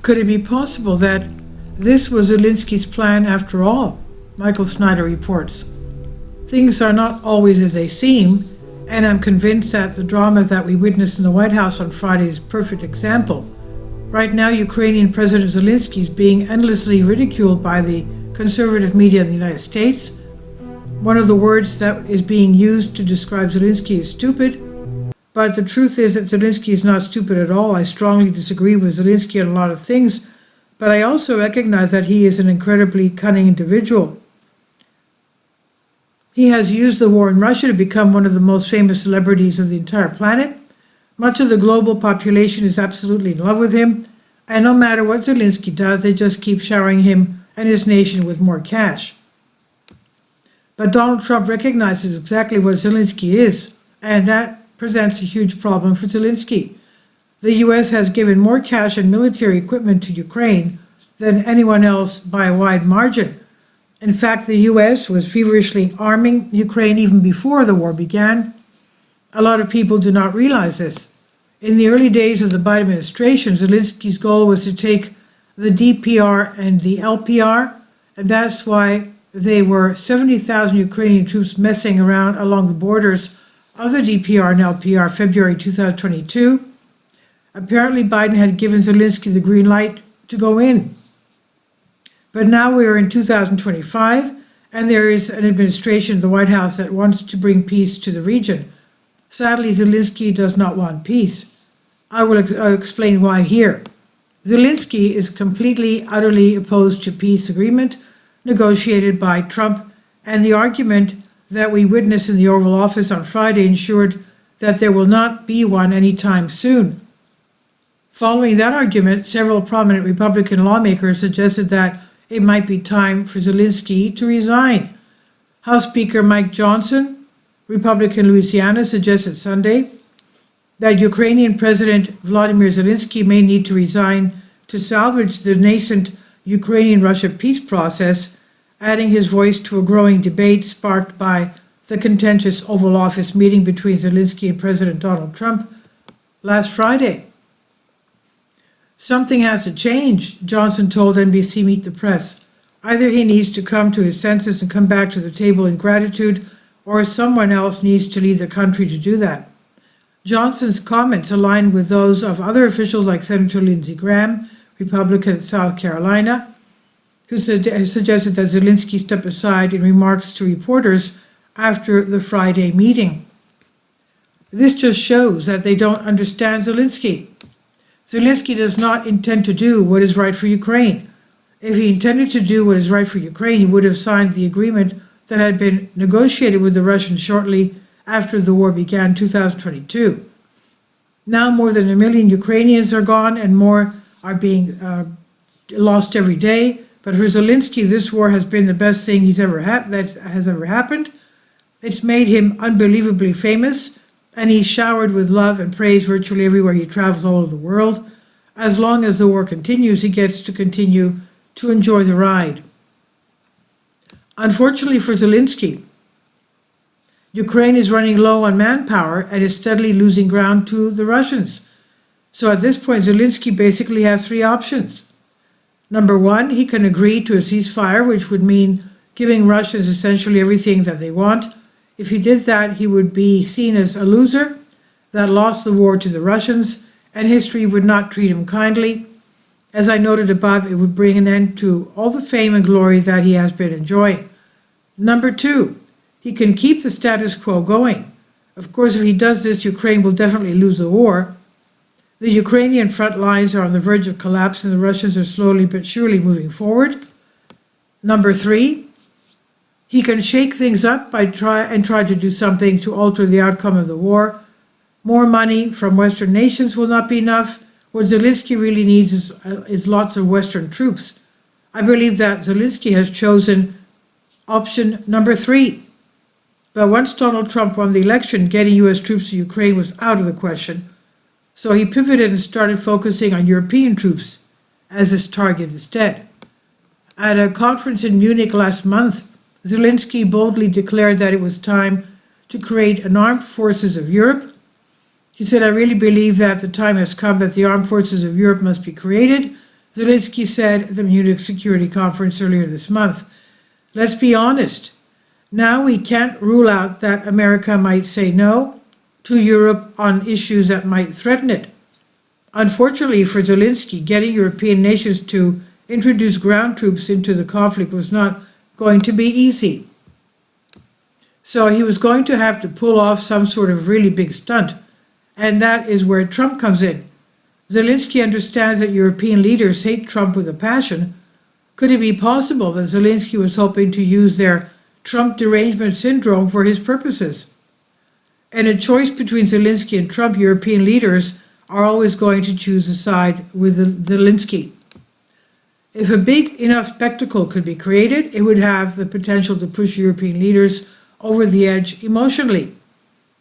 Could it be possible that this was Zelensky's plan after all? Michael Snyder reports. Things are not always as they seem, and I'm convinced that the drama that we witnessed in the White House on Friday is a perfect example. Right now, Ukrainian President Zelensky is being endlessly ridiculed by the conservative media in the United States. One of the words that is being used to describe Zelensky is stupid, but the truth is that Zelensky is not stupid at all. I strongly disagree with Zelensky on a lot of things, but I also recognize that he is an incredibly cunning individual. He has used the war in Russia to become one of the most famous celebrities of the entire planet. Much of the global population is absolutely in love with him, and no matter what Zelensky does, they just keep showering him and his nation with more cash. But Donald Trump recognizes exactly what Zelensky is, and that presents a huge problem for Zelensky. The U.S. has given more cash and military equipment to Ukraine than anyone else by a wide margin. In fact, the U.S. was feverishly arming Ukraine even before the war began. A lot of people do not realize this. In the early days of the Biden administration, Zelensky's goal was to take the DPR and the LPR, and that's why there were 70,000 Ukrainian troops messing around along the borders of the DPR and LPR February 2022. Apparently, Biden had given Zelensky the green light to go in. But now we are in 2025, and there is an administration in the White House that wants to bring peace to the region. Sadly, Zelensky does not want peace. I will explain why here. Zelensky is completely, utterly opposed to peace agreement negotiated by Trump, and the argument that we witnessed in the Oval Office on Friday ensured that there will not be one anytime soon. Following that argument, several prominent Republican lawmakers suggested that it might be time for Zelensky to resign. House Speaker Mike Johnson, Republican Louisiana, suggested Sunday that Ukrainian President Volodymyr Zelensky may need to resign to salvage the nascent Ukrainian-Russia peace process, adding his voice to a growing debate sparked by the contentious Oval Office meeting between Zelensky and President Donald Trump last Friday. Something has to change, Johnson told NBC Meet the Press. Either he needs to come to his senses and come back to the table in gratitude, or someone else needs to lead the country to do that. Johnson's comments aligned with those of other officials like Senator Lindsey Graham, Republican of South Carolina, who suggested that Zelensky step aside in remarks to reporters after the Friday meeting. This just shows that they don't understand Zelensky. Zelensky does not intend to do what is right for Ukraine. If he intended to do what is right for Ukraine, he would have signed the agreement that had been negotiated with the Russians shortly after the war began in 2022. Now more than 1 million Ukrainians are gone and more are being lost every day. But for Zelensky, this war has been the best thing that has ever happened. It's made him unbelievably famous, and he's showered with love and praise virtually everywhere he travels all over the world. As long as the war continues, he gets to continue to enjoy the ride. Unfortunately for Zelensky, Ukraine is running low on manpower and is steadily losing ground to the Russians. So at this point, Zelensky basically has three options. Number one, he can agree to a ceasefire, which would mean giving Russians essentially everything that they want. If he did that, he would be seen as a loser that lost the war to the Russians, and history would not treat him kindly. As I noted above, it would bring an end to all the fame and glory that he has been enjoying. Number two, he can keep the status quo going. Of course, if he does this, Ukraine will definitely lose the war. The Ukrainian front lines are on the verge of collapse, and the Russians are slowly but surely moving forward. Number three, he can shake things up by try to do something to alter the outcome of the war. More money from Western nations will not be enough. What Zelensky really needs is lots of Western troops. I believe that Zelensky has chosen option number three. But once Donald Trump won the election, getting U.S. troops to Ukraine was out of the question. So he pivoted and started focusing on European troops as his target instead. At a conference in Munich last month, Zelensky boldly declared that it was time to create an armed forces of Europe. He said, "I really believe that the time has come that the armed forces of Europe must be created. Zelenskyy said at the Munich Security Conference earlier this month. Let's be honest. Now we can't rule out that America might say no to Europe on issues that might threaten it. Unfortunately for Zelenskyy, getting European nations to introduce ground troops into the conflict was not going to be easy. So he was going to have to pull off some sort of really big stunt, and that is where Trump comes in. Zelenskyy understands that European leaders hate Trump with a passion. Could it be possible that Zelenskyy was hoping to use their Trump derangement syndrome for his purposes? In a choice between Zelenskyy and Trump, European leaders are always going to choose a side with Zelenskyy. If a big enough spectacle could be created, it would have the potential to push European leaders over the edge emotionally.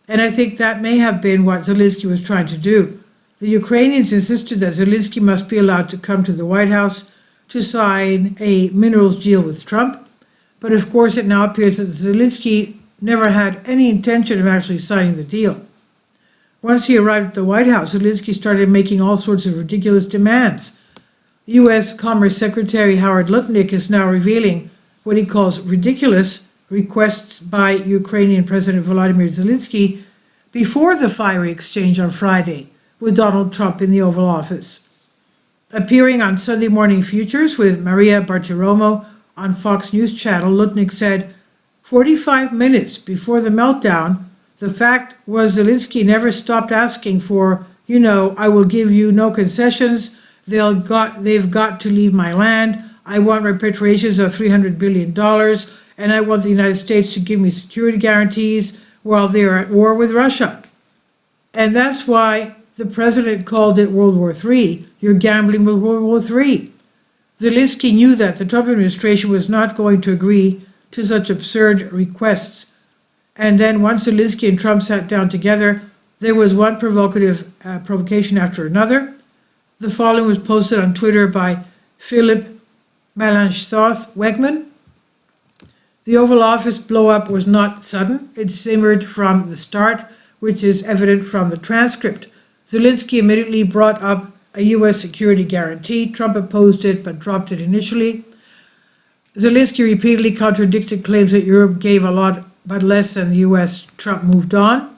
And I think that may have been what Zelenskyy was trying to do. The Ukrainians insisted that Zelenskyy must be allowed to come to the White House to sign a minerals deal with Trump. But of course, it now appears that Zelenskyy never had any intention of actually signing the deal. Once he arrived at the White House, Zelenskyy started making all sorts of ridiculous demands. U.S. Commerce Secretary Howard Lutnick is now revealing what he calls ridiculous requests by Ukrainian President Volodymyr Zelenskyy before the fiery exchange on Friday with Donald Trump in the Oval Office. Appearing on Sunday Morning Futures with Maria Bartiromo on Fox News Channel, Lutnick said, 45 minutes before the meltdown, the fact was Zelenskyy never stopped asking for, I will give you no concessions, they've got to leave my land, I want repatriations of $300 billion, and I want the United States to give me security guarantees while they're at war with Russia. And that's why the president called it World War III. You're gambling with World War III. Zelenskyy knew that the Trump administration was not going to agree to such absurd requests. And then once Zelenskyy and Trump sat down together, there was one provocation after another. The following was posted on Twitter by Philip Melanchthon-Wegman. The Oval Office blow-up was not sudden. It simmered from the start, which is evident from the transcript. Zelenskyy immediately brought up a U.S. security guarantee. Trump opposed it but dropped it initially. Zelenskyy repeatedly contradicted claims that Europe gave a lot but less than the U.S. Trump moved on.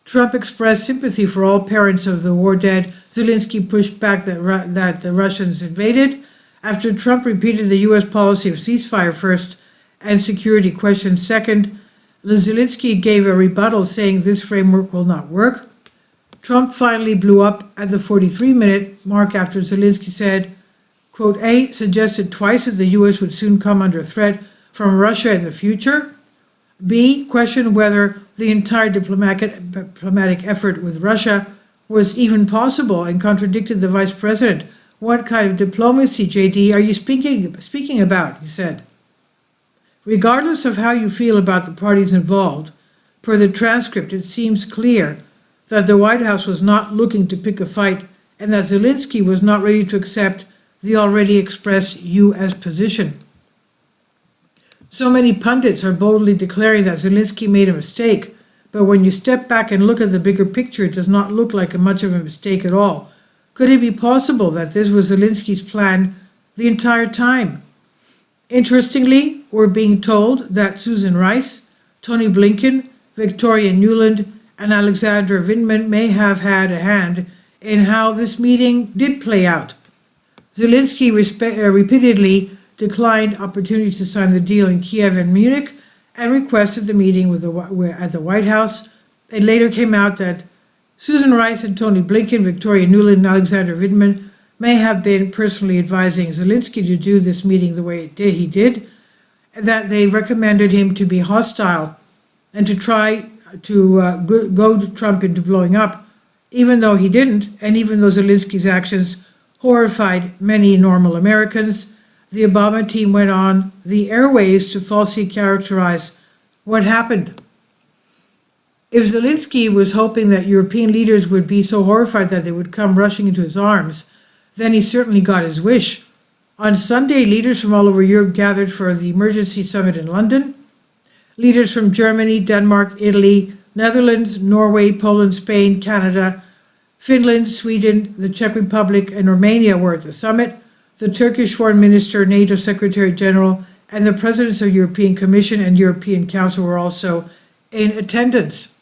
Trump expressed sympathy for all parents of the war dead. Zelenskyy pushed back that the Russians invaded. After Trump repeated the U.S. policy of ceasefire first and security questions second, Zelenskyy gave a rebuttal saying this framework will not work. Trump finally blew up at the 43-minute mark after Zelenskyy said, quote, A, suggested twice that the U.S. would soon come under threat from Russia in the future. B, questioned whether the entire diplomatic effort with Russia was even possible and contradicted the vice president. What kind of diplomacy, JD, are you speaking about, he said. Regardless of how you feel about the parties involved, per the transcript, it seems clear that the White House was not looking to pick a fight and that Zelenskyy was not ready to accept the already expressed U.S. position. So many pundits are boldly declaring that Zelenskyy made a mistake, but when you step back and look at the bigger picture, it does not look like much of a mistake at all. Could it be possible that this was Zelenskyy's plan the entire time? Interestingly, we're being told that Susan Rice, Tony Blinken, Victoria Nuland, and Alexander Vindman may have had a hand in how this meeting did play out. Zelenskyy repeatedly declined opportunities to sign the deal in Kiev and Munich and requested the meeting at the White House. It later came out that Susan Rice and Tony Blinken, Victoria Nuland, and Alexander Vindman may have been personally advising Zelenskyy to do this meeting the way he did, that they recommended him to be hostile and to try to goad Trump into blowing up, even though he didn't, and even though Zelenskyy's actions horrified many normal Americans. The Obama team went on the airwaves to falsely characterize what happened. If Zelenskyy was hoping that European leaders would be so horrified that they would come rushing into his arms, then he certainly got his wish. On Sunday, leaders from all over Europe gathered for the emergency summit in London. Leaders from Germany, Denmark, Italy, Netherlands, Norway, Poland, Spain, Canada, Finland, Sweden, the Czech Republic, and Romania were at the summit. The Turkish Foreign Minister, NATO Secretary General, and the presidents of European Commission and European Council were also in attendance.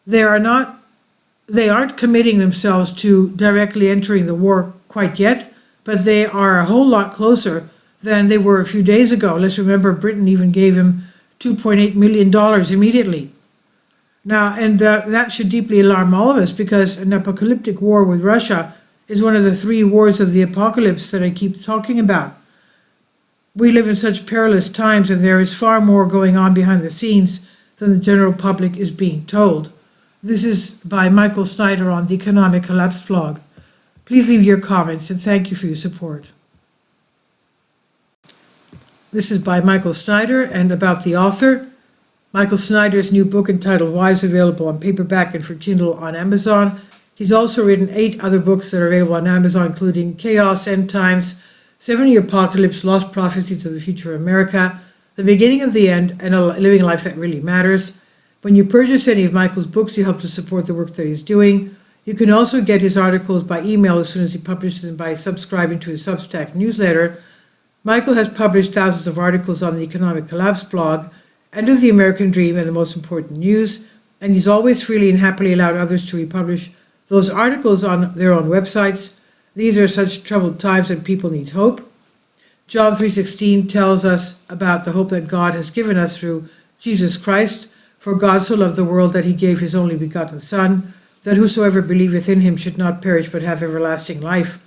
They aren't committing themselves to directly entering the war quite yet, but they are a whole lot closer than they were a few days ago. Let's remember Britain even gave him $2.8 million immediately. Now, and that should deeply alarm all of us, because an apocalyptic war with Russia is one of the three wars of the apocalypse that I keep talking about. We live in such perilous times, and there is far more going on behind the scenes than the general public is being told. This is by Michael Snyder on the Economic Collapse blog. Please leave your comments, and thank you for your support. This is by Michael Snyder, and about the author. Michael Snyder's new book entitled Why is available on paperback and for Kindle on Amazon. He's also written 8 other books that are available on Amazon, including Chaos, End Times, 70 Apocalypse, Lost Prophecies of the Future of America, The Beginning of the End, and Living a Life That Really Matters. When you purchase any of Michael's books, you help to support the work that he's doing. You can also get his articles by email as soon as he publishes them by subscribing to his Substack newsletter. Michael has published thousands of articles on the Economic Collapse blog, End of the American Dream, and the Most Important News, and he's always freely and happily allowed others to republish those articles on their own websites. These are such troubled times and people need hope. John 3:16 tells us about the hope that God has given us through Jesus Christ. For God so loved the world that he gave his only begotten Son, that whosoever believeth in him should not perish but have everlasting life.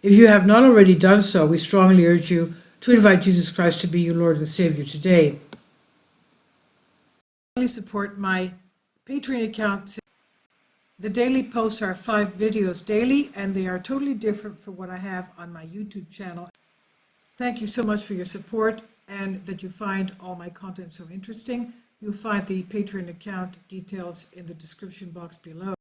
If you have not already done so, we strongly urge you to invite Jesus Christ to be your Lord and Savior today. Please support my Patreon account. The daily posts are 5 videos daily, and they are totally different from what I have on my YouTube channel. Thank you so much for your support, and that you find all my content so interesting. You'll find the Patreon account details in the description box below.